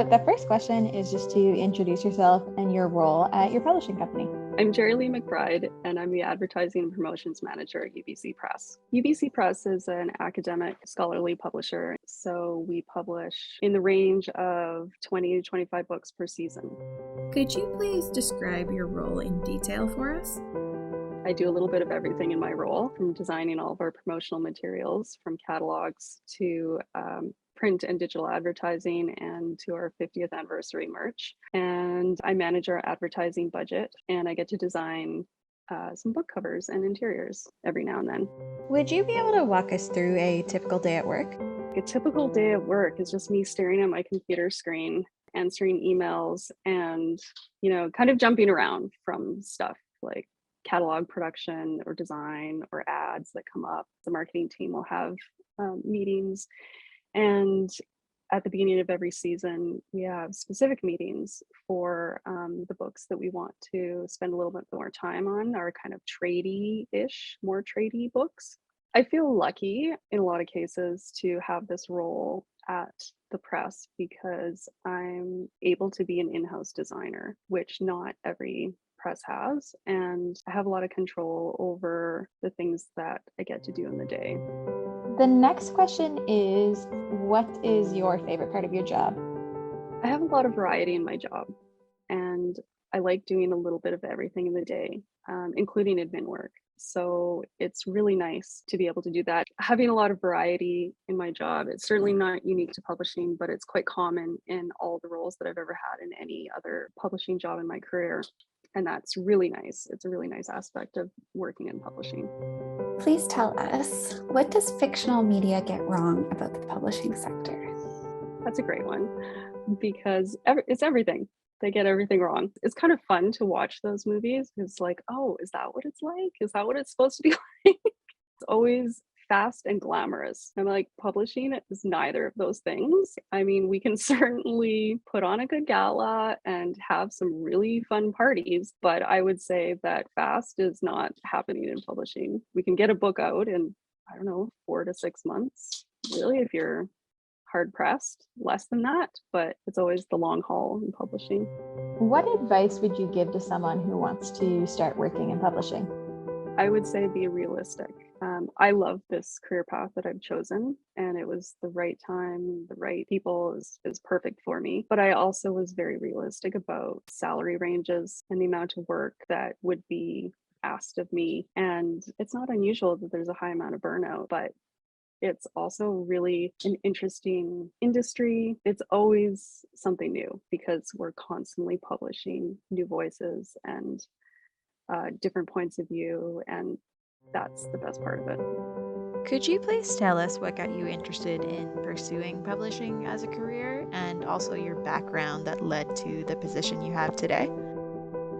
The first question is just to introduce yourself and your role at your publishing company. I'm Gerilee McBride, and I'm the Advertising and Promotions Manager at UBC Press. UBC Press is an academic scholarly publisher, so we publish in the range of 20 to 25 books per season. Could you please describe your role in detail for us? I do a little bit of everything in my role, from designing all of our promotional materials, from catalogs to print and digital advertising, and to our 50th anniversary merch. And I manage our advertising budget, and I get to design some book covers and interiors every now and then. Would you be able to walk us through a typical day at work? A typical day at work is just me staring at my computer screen, answering emails, and kind of jumping around from stuff like catalog production or design or ads that come up. The marketing team will have meetings, and at the beginning of every season we have specific meetings for the books that we want to spend a little bit more time on, our kind of more tradey books. I feel lucky in a lot of cases to have this role at the press because I'm able to be an in-house designer, which not every press has, and I have a lot of control over the things that I get to do in the day. The next question is, what is your favorite part of your job? I have a lot of variety in my job, and I like doing a little bit of everything in the day, including admin work. So it's really nice to be able to do that. Having a lot of variety in my job, it's certainly not unique to publishing, but it's quite common in all the roles that I've ever had in any other publishing job in my career. And that's really nice. It's a really nice aspect of working in publishing. Please tell us, what does fictional media get wrong about the publishing sector? That's a great one, because it's everything. They get everything wrong. It's kind of fun to watch those movies. It's like, oh, is that what it's like? Is that what it's supposed to be like? It's always fast and glamorous. I'm like, publishing is neither of those things. I mean, we can certainly put on a good gala and have some really fun parties, but I would say that fast is not happening in publishing. We can get a book out in, 4 to 6 months, really, if you're hard pressed, less than that, but it's always the long haul in publishing. What advice would you give to someone who wants to start working in publishing? I would say be realistic. I love this career path that I've chosen, and it was the right time, the right people is perfect for me. But I also was very realistic about salary ranges and the amount of work that would be asked of me. And it's not unusual that there's a high amount of burnout, but it's also really an interesting industry. It's always something new because we're constantly publishing new voices and different points of view, and that's the best part of it. Could you please tell us what got you interested in pursuing publishing as a career, and also your background that led to the position you have today?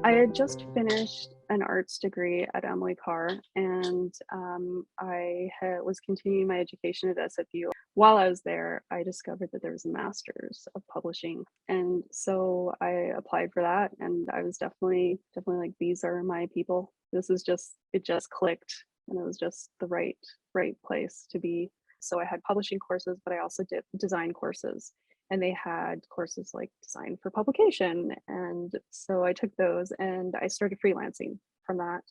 I had just finished an arts degree at Emily Carr, and I was continuing my education at SFU. While I was there, I discovered that there was a master's of publishing, and so I applied for that. And I was definitely like, these are my people. It just clicked, and it was just the right place to be. So I had publishing courses, but I also did design courses. And they had courses like design for publication. And so I took those and I started freelancing from that.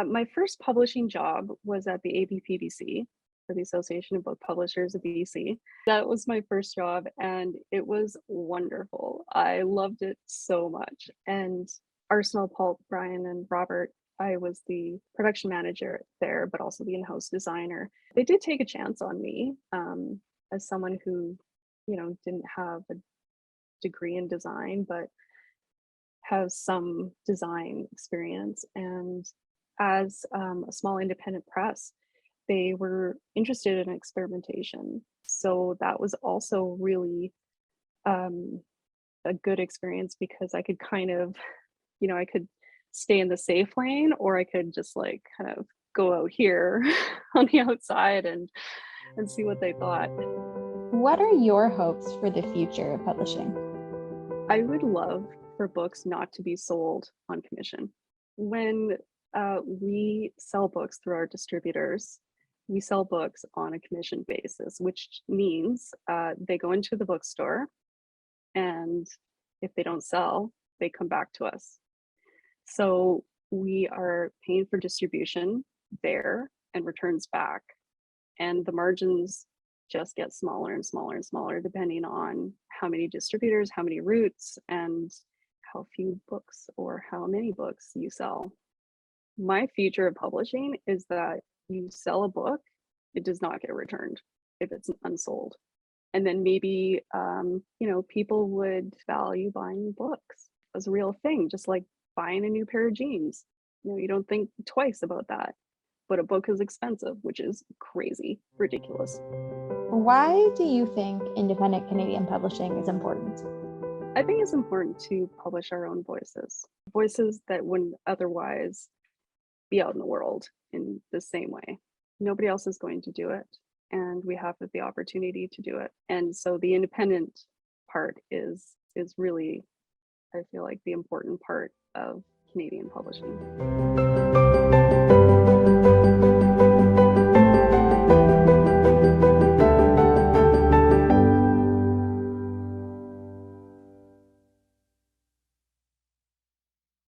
My first publishing job was at the ABPBC, for the Association of Book Publishers of BC. That was my first job, and it was wonderful. I loved it so much. And Arsenal, Paul, Brian, and Robert, I was the production manager there, but also the in-house designer. They did take a chance on me as someone who didn't have a degree in design, but has some design experience. And as a small independent press, they were interested in experimentation. So that was also really a good experience, because I could kind of, I could stay in the safe lane, or I could just like kind of go out here on the outside and see what they thought. What are your hopes for the future of publishing? I would love for books not to be sold on commission. When we sell books through our distributors, we sell books on a commission basis, which means they go into the bookstore And if they don't sell, they come back to us. So we are paying for distribution there and returns back. And the margins just get smaller and smaller and smaller, depending on how many distributors, how many routes, and how few books or how many books you sell. My future of publishing is that you sell a book, it does not get returned if it's unsold. And then maybe, people would value buying books as a real thing, just like buying a new pair of jeans. You don't think twice about that. But a book is expensive, which is crazy, ridiculous. Why do you think independent Canadian publishing is important? I think it's important to publish our own voices that wouldn't otherwise be out in the world in the same way. Nobody else is going to do it, and we have the opportunity to do it. And so the independent part is really, I feel like, the important part of Canadian publishing.